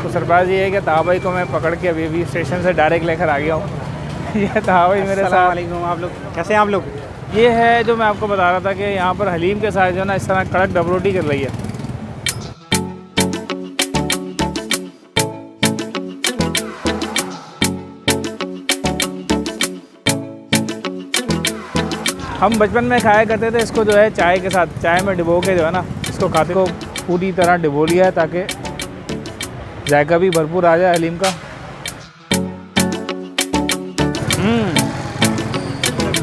तो सरप्राइज़ ये है कि ताहा भाई को मैं पकड़ के अभी स्टेशन से डायरेक्ट लेकर आ गया हूँ। ये ताहा भाई मेरे साथ। वालेकुम, आप लोग कैसे हैं? आप लोग ये है जो मैं आपको बता रहा था कि यहाँ पर हलीम के साथ जो है ना इस तरह कड़क डब रोटी चल रही है। हम बचपन में खाया करते थे इसको, जो है चाय के साथ, चाय में डिबो के जो है ना इसको खाते को पूरी तरह डिबो लिया है ताकि जायका भी भरपूर आ जाए हलीम का।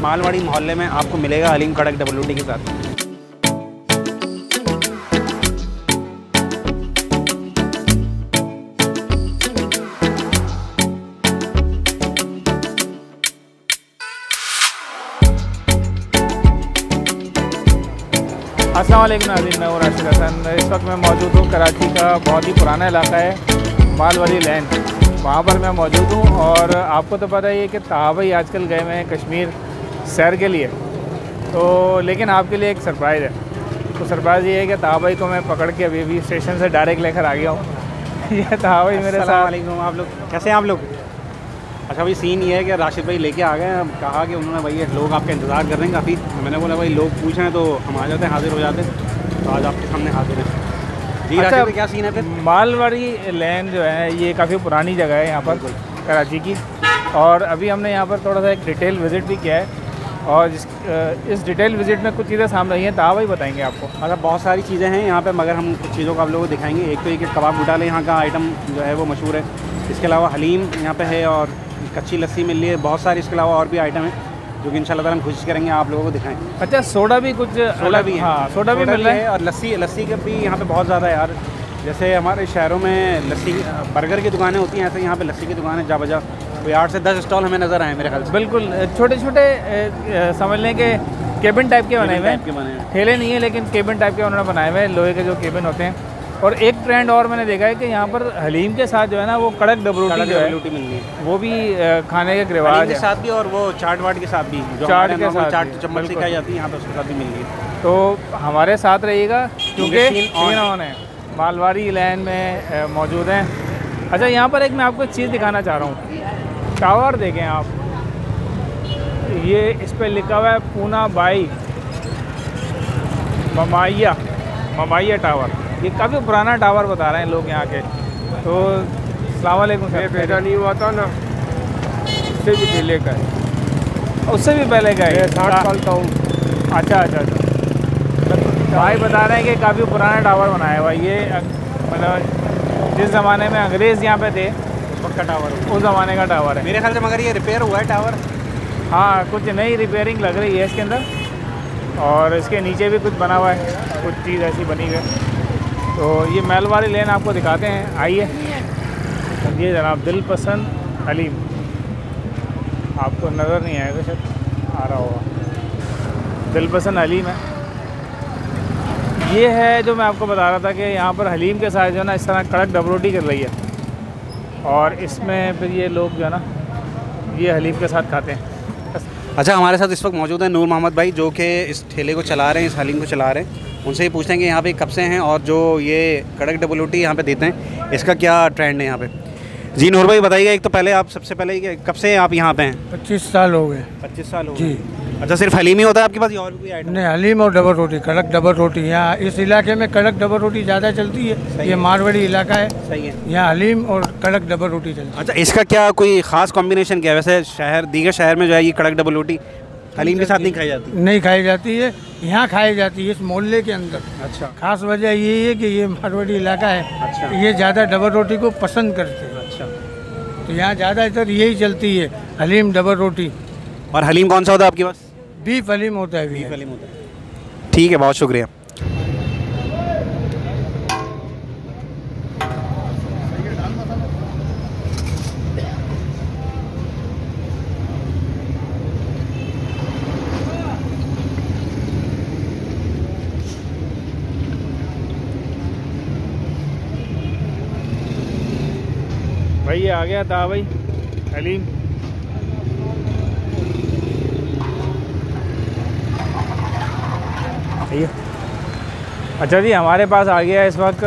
मालवाड़ी मोहल्ले में आपको मिलेगा हलीम कड़क डबल रोटी के साथ। अस्सलाम वालेकुम नाज़रीन, मैं राशिद हसन। इस वक्त मैं मौजूद हूँ कराची का बहुत ही पुराना इलाका है मालवाड़ी लैन, वहाँ पर मैं मौजूद हूँ। और आपको तो पता ही है कि ताहा भाई आजकल गए हुए हैं कश्मीर सैर के लिए, तो लेकिन आपके लिए एक सरप्राइज़ है। तो सरप्राइज़ ये है कि ताहा भाई को मैं पकड़ के अभी स्टेशन से डायरेक्ट लेकर आ गया हूँ। ये ताहा भाई मेरे साथ। वालेकुम, आप लोग कैसे हैं? आप लोग अच्छा भाई, सीन ये है कि राशिद भाई लेके आ गए हैं। कहा कि उन्होंने भाई लोग आपका इंतज़ार कर रहे हैं काफ़ी। मैंने बोला भाई लोग पूछ रहे हैं तो हम आ जाते हैं, हाजिर हो जाते हैं। तो आज आपके सामने हाजिर हैं जी। अच्छा, राशिद भाई क्या सीन है फिर? मालवाड़ी लैन जो है ये काफ़ी पुरानी जगह है यहाँ पर कराची की, और अभी हमने यहाँ पर थोड़ा सा एक डिटेल विज़िट भी किया है। और इस डिटेल विज़िट में कुछ चीज़ें सामने आई हैं, ताहा भाई बताएंगे आपको। अच्छा, बहुत सारी चीज़ें हैं यहाँ पे, मगर हम कुछ चीज़ों को आप लोगों को दिखाएंगे। एक तो ये कि कबाब घोटाले यहाँ का आइटम जो है वो मशहूर है। इसके अलावा हलीम यहाँ पे है और कच्ची लस्सी मिल रही है बहुत सारी। इसके अलावा और भी आइटम है जो कि इंशाल्लाह ताला हम कोशिश करेंगे आप लोगों को दिखाएं। अच्छा, सोडा भी कुछ सोडा भी है। हाँ, सोडा भी मिल रहा है। और लस्सी का भी यहाँ पे बहुत ज़्यादा है यार। जैसे हमारे शहरों में लस्सी बर्गर की दुकानें होती हैं, ऐसे यहाँ पे लस्सी की दुकान है जा बजा। कोई 8 से 10 स्टॉल हमें नज़र आए मेरे ख्याल से। बिल्कुल छोटे छोटे समझ लें कि केबिन टाइप के बने हुए हैं, ठेले नहीं है लेकिन केबिन टाइप के उन्होंने बनाए हुए हैं, लोहे के जो केबिन होते हैं। और एक ट्रेंड और मैंने देखा है कि यहाँ पर हलीम के साथ जो है ना वो कड़क डब रोटी जो है मिल रही है, वो भी खाने का रिवाज है। के साथ भी और वो चाट वाट के साथ भी, जो चाट के साथ चाट चम्मच से खाई जाती है यहाँ पे उसके साथ भी मिल रही है। तो हमारे साथ रहिएगा क्योंकि सीन ऑन है, मालवाड़ी लैन में मौजूद हैं। अच्छा, यहाँ पर एक मैं आपको एक चीज़ दिखाना चाह रहा हूँ। टावर देखें आप, ये इस पर लिखा हुआ है पूना बाई ममाइया टावर। ये काफ़ी पुराना टावर बता रहे हैं लोग यहाँ के। तो अस्सलाम वालेकुम सर। पैदा नहीं हुआ था ना, उससे भी पहले का है। उससे भी पहले का है, 60 साल का हूँ। अच्छा, भाई बता रहे हैं कि काफ़ी पुराना टावर बनाया हुआ ये, मतलब जिस ज़माने में अंग्रेज़ यहाँ पे थे उस वक्त का टावर, उस ज़माने का टावर है मेरे ख्याल से। मगर ये रिपेयर हुआ है टावर। हाँ, कुछ नई रिपेयरिंग लग रही है इसके अंदर, और इसके नीचे भी कुछ बना हुआ है, कुछ चीज़ ऐसी बनी हुई है। तो ये मालवाड़ी लेन आपको दिखाते हैं, आइए। ये जनाब दिलपसंद हलीम, आपको नज़र नहीं आएगा, शायद आ रहा होगा। दिलपसंद हलीम है ये है जो मैं आपको बता रहा था कि यहाँ पर हलीम के साथ जो है ना इस तरह कड़क डब रोटी चल रही है, और इसमें फिर ये लोग जो है ना ये हलीम के साथ खाते हैं। अच्छा, हमारे साथ इस वक्त मौजूद है नूर मोहम्मद भाई, जो कि इस ठेले को चला रहे हैं, इस हलीम को चला रहे हैं। उनसे ही पूछते हैं कि यहाँ पे कब से हैं और जो ये कड़क डबल रोटी यहाँ पे देते हैं इसका क्या ट्रेंड है यहाँ पे। जी नूर भाई बताइएगा, एक तो पहले आप सबसे पहले कब से आप यहाँ पे हैं? 25 साल हो गए। 25 साल हो जी। गए। अच्छा, सिर्फ हलीम ही होता है आपके पास या और भी कोई आइटम? नहीं, हलीम और डबल रोटी, कड़क डबल रोटी। यहाँ इस इलाके में कड़क डबल रोटी ज़्यादा चलती है। ये मारवाड़ी इलाका है। सही है। यहाँ हलीम और कड़क डबल रोटी चलती है। अच्छा, इसका क्या कोई ख़ास कॉम्बिनेशन क्या है? वैसे दीगर शहर में जो है ये कड़क डबल रोटी हलीम के साथ नहीं खाई जाती? नहीं खाई जाती है, यहाँ खाई जाती है इस मोहल्ले के अंदर। अच्छा, खास वजह यही है कि ये मारवाड़ी इलाका है। अच्छा। ये ज़्यादा डबल रोटी को पसंद करते हैं। अच्छा, तो यहाँ ज़्यादातर यही चलती है, हलीम डबल रोटी। और हलीम कौन सा होता है आपके पास? बीफ हलीम होता है। बीफ हलीम होता है। ठीक है, बहुत शुक्रिया। भाई ये आ गया था भाई हलीम। अच्छा जी, हमारे पास आ गया इस वक्त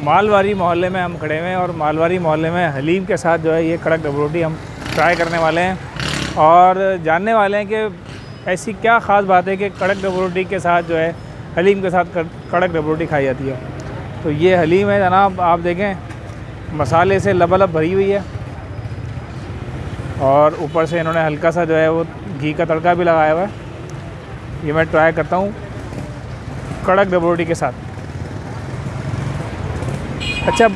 मालवारी मोहल्ले में हम खड़े हुए हैं और मालवारी मोहल्ले में हलीम के साथ जो है ये कड़क डबल रोटी हम ट्राई करने वाले हैं और जानने वाले हैं कि ऐसी क्या ख़ास बात है कि कड़क डबल रोटी के साथ जो है हलीम के साथ कड़क डबल रोटी खाई जाती है। तो ये हलीम है जनाब, आप देखें मसाले से लबालब भरी हुई है और ऊपर से इन्होंने हल्का सा जो है वो घी का तड़का भी लगाया हुआ है। ये मैं ट्राई करता हूँ कड़क डबल रोटी के साथ। अच्छा,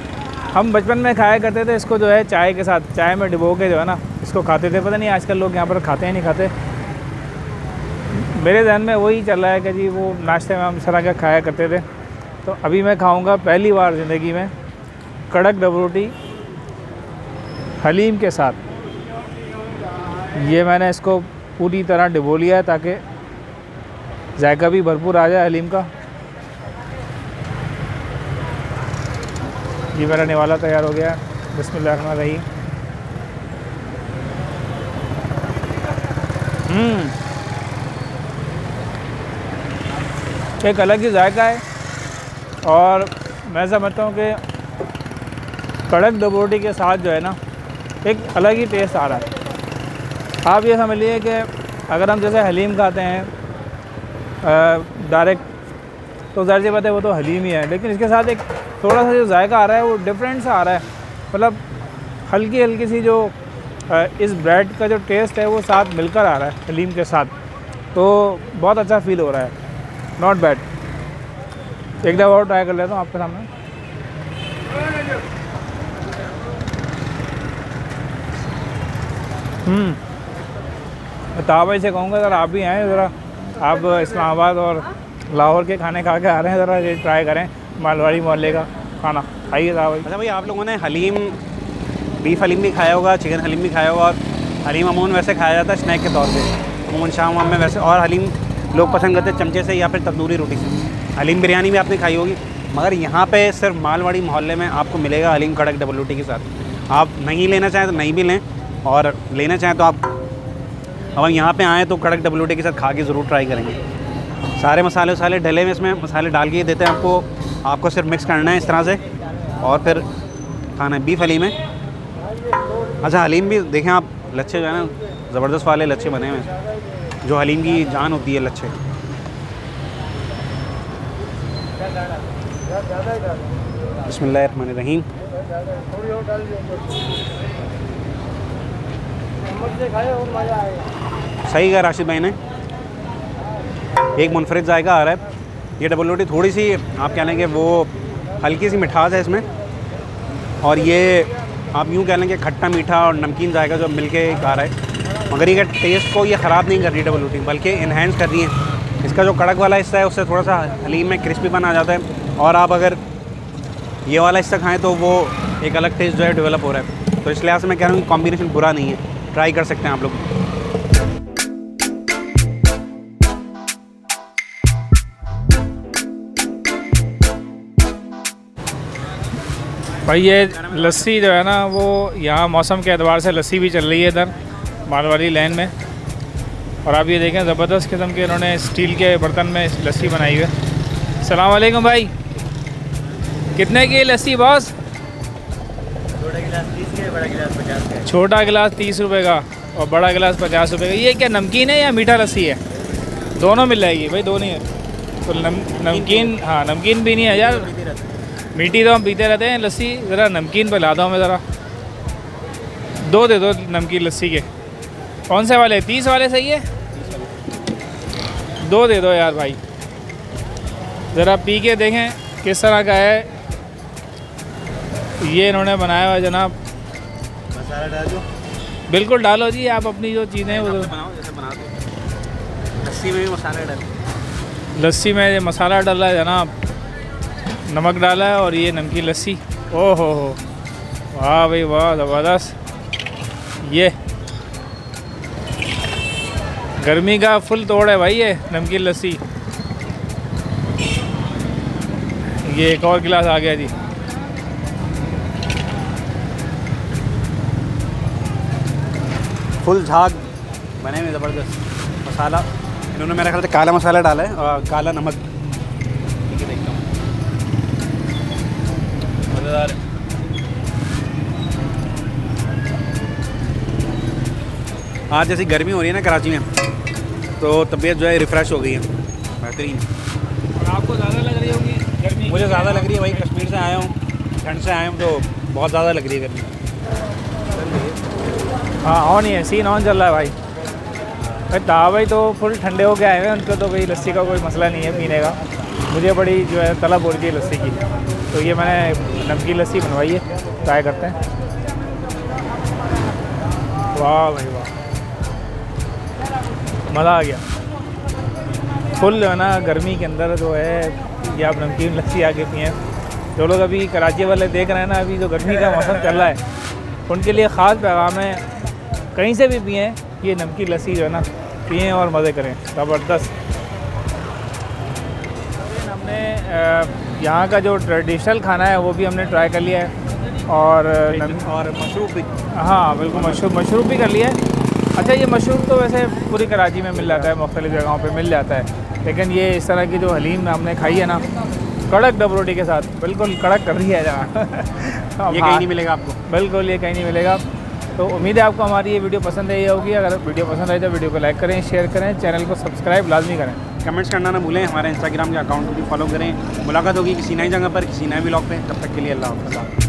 हम बचपन में खाया करते थे इसको जो है चाय के साथ, चाय में डुबो के जो है ना इसको खाते थे। पता नहीं आजकल लोग यहाँ पर खाते हैं नहीं खाते। मेरे ध्यान में वही चल रहा है कि जी वो नाश्ते में हम इस तरह का खाया करते थे। तो अभी मैं खाऊंगा पहली बार ज़िंदगी में कड़क डबल रोटी हलीम के साथ। ये मैंने इसको पूरी तरह डुबो लिया है ताकि जायका भी भरपूर आ जाए हलीम का। ये मेरा निवाला तैयार हो गया है। बिस्मिल्लाहिर्रहमानिर्रहीम। एक अलग ही जायका है और मैं समझता हूँ कि कड़क डबल रोटी के साथ जो है ना एक अलग ही टेस्ट आ रहा है। आप ये समझ लीजिए कि अगर हम जैसे हलीम खाते हैं डायरेक्ट तो ज़ाहिर सी बात है वो तो हलीम ही है, लेकिन इसके साथ एक थोड़ा सा जो जायका आ रहा है वो डिफरेंट सा आ रहा है। मतलब हल्की हल्की सी जो इस ब्रेड का जो टेस्ट है वो साथ मिलकर आ रहा है हलीम के साथ, तो बहुत अच्छा फ़ील हो रहा है। Not bad. एक दफ़ा और ट्राई कर लेता हूँ आपके सामने। ताबा भाई से कहूँगा ज़रा आप भी आएँ, ज़रा आप इस्लामाबाद और लाहौर के खाने खा के आ रहे हैं, ज़रा ये ट्राई करें मालवाड़ी मोहल्ले का खाना। आइए ताबा भाई। अच्छा भाई, आप लोगों ने हलीम, बीफ हलीम भी खाया होगा, चिकन हलीम भी खाया होगा। और हलीम अमूमन वैसे खाया जाता है स्नैक के तौर पे, अमूमन शाम में वैसे। और हलीम लोग पसंद करते हैं चमचे से या फिर तंदूरी रोटी से। हलीम बिरयानी भी आपने खाई होगी, मगर यहाँ पे सिर्फ मालवाड़ी मोहल्ले में आपको मिलेगा हलीम कड़क डबल रोटी के साथ। आप नहीं लेना चाहें तो नहीं भी लें, और लेना चाहें तो आप अब यहाँ पे आएँ तो कड़क डबल रोटी के साथ खा के ज़रूर ट्राई करेंगे। सारे मसाले वसाले डले में, इसमें मसाले डाल के देते हैं आपको सिर्फ मिक्स करना है इस तरह से और फिर खाना है। बीफ हलीम है। अच्छा, हलीम भी देखें आप, लच्छे जो है ना ज़बरदस्त वाले लच्छे बने हुए हैं, जो हलीम की जान होती है लच्छे। बिस्मिल्लाहिर्रहमानिर्रहीम। सही कहा राशिद भाई ने, एक मुनफरिद जायका आ रहा है। ये डबल रोटी थोड़ी सी आप कह लें कि वो हल्की सी मिठास है इसमें, और ये आप यूँ कह लें कि खट्टा मीठा और नमकीन जायका जो मिल के आ रहा है। मगर ये टेस्ट को ये ख़राब नहीं कर रही डबल रोटी, बल्कि इन्हेंस कर रही है। इसका जो कड़क वाला हिस्सा है उससे थोड़ा सा हलीम में क्रिस्पीपन आ जाता है, और आप अगर ये वाला हिस्सा खाएँ तो वो एक अलग टेस्ट जो है डेवलप हो रहा है। तो इस लिहाज से मैं कह रहा हूँ कि कॉम्बिनेशन बुरा नहीं है, ट्राई कर सकते हैं आप लोग। भाई ये लस्सी जो है ना वो यहाँ मौसम के एतबार से लस्सी भी चल रही है इधर मालवाड़ी लेन में। और आप ये देखें ज़बरदस्त किस्म के इन्होंने स्टील के बर्तन में लस्सी बनाई हुई है। अस्सलाम वालेकुम भाई, कितने की लस्सी बॉस? छोटा गिलास 30 का, बड़ा गिलास 50 का। छोटा गिलास 30 रुपये का और बड़ा गिलास 50 रुपये का। ये क्या नमकीन है या मीठा लस्सी है? दोनों मिल जाएगी भाई, दोनों ही है। तो नमकीन, हाँ नमकीन भी नहीं है यार, मीठी तो हम पीते रहते हैं लस्सी। ज़रा नमकीन पे ला दो हमें ज़रा, दो दे दो नमकीन लस्सी के। कौन से वाले? 30 वाले सही है, दो दे दो यार भाई। ज़रा पी के देखें किस तरह का है। ये इन्होंने बनाया हुआ जनाब। मसाला डाल दो। बिल्कुल डालो जी, आप अपनी जो चीज़ें वो बनाओ जैसे बना दो। लस्सी में भी मसाला डाल, लस्सी में ये मसाला डाला है जनाब, नमक डाला है और ये नमकीन लस्सी। ओह हो, वाह भाई वाह, ज़बरदस्त। ये गर्मी का फुल तोड़ है भाई ये नमकीन लस्सी। ये एक और गिलास आ गया जी। फुल झाग बने हुए ज़बरदस्त। मसाला इन्होंने मेरे ख्याल से काला मसाला डाला है और काला नमक। ठीक है, देखता हूँ। मज़ेदार है। आज जैसी गर्मी हो रही है ना कराची में, तो तबीयत जो है रिफ़्रेश हो गई है, बेहतरीन। और आपको ज़्यादा लग रही होगी गर्मी? मुझे ज़्यादा लग रही है भाई, कश्मीर से आया हूँ, ठंड से आया हूँ, तो बहुत ज़्यादा लग रही है गर्मी। हाँ ऑन ही है, सीन ऑन चल रहा है भाई। दावा भाई तो फुल ठंडे हो के आए हैं, उनको तो कोई लस्सी का कोई मसला नहीं है पीने का। मुझे बड़ी जो है तलब हो रही थी लस्सी की, तो ये मैंने नमकीन लस्सी बनवाई है, ट्राई करते हैं। वाह भाई वाह, मज़ा आ गया। फुल जो है ना गर्मी के अंदर जो है ये आप नमकीन लस्सी आके पिएँ। जो लोग अभी कराची वाले देख रहे हैं ना, अभी जो गर्मी का मौसम चल रहा है, उनके लिए ख़ास पैगाम है, कहीं से भी पिएँ ये नमकीन लस्सी जो है ना, पिएँ और मज़े करें, ज़बरदस्त। हमने यहाँ का जो ट्रेडिशनल खाना है वो भी हमने ट्राई कर लिया है, और मशरूब भी। हाँ बिल्कुल, मशरूब भी कर लिया है। अच्छा, ये मशरूब तो वैसे पूरी कराची में मिल जाता है, मुख्तलिफ़ जगहों पे मिल जाता है, लेकिन ये इस तरह की जो हलीम हमने खाई है ना, कड़क डब रोटी के साथ, बिल्कुल कड़क कर रही है जहाँ। ये कहीं नहीं मिलेगा आपको, बिल्कुल ये कहीं नहीं मिलेगा। तो उम्मीद है आपको हमारी ये वीडियो पसंद आई होगी। अगर वीडियो पसंद आई तो वीडियो को लाइक करें, शेयर करें, चैनल को सब्सक्राइब लाजमी करें, कमेंट्स करना ना भूलें, हमारे इंस्टाग्राम के अकाउंट को भी फॉलो करें। मुलाकात होगी किसी नई जगह पर, किसी नए व्लॉग पे, तब तक के लिए अल्लाह हाफ़िज़।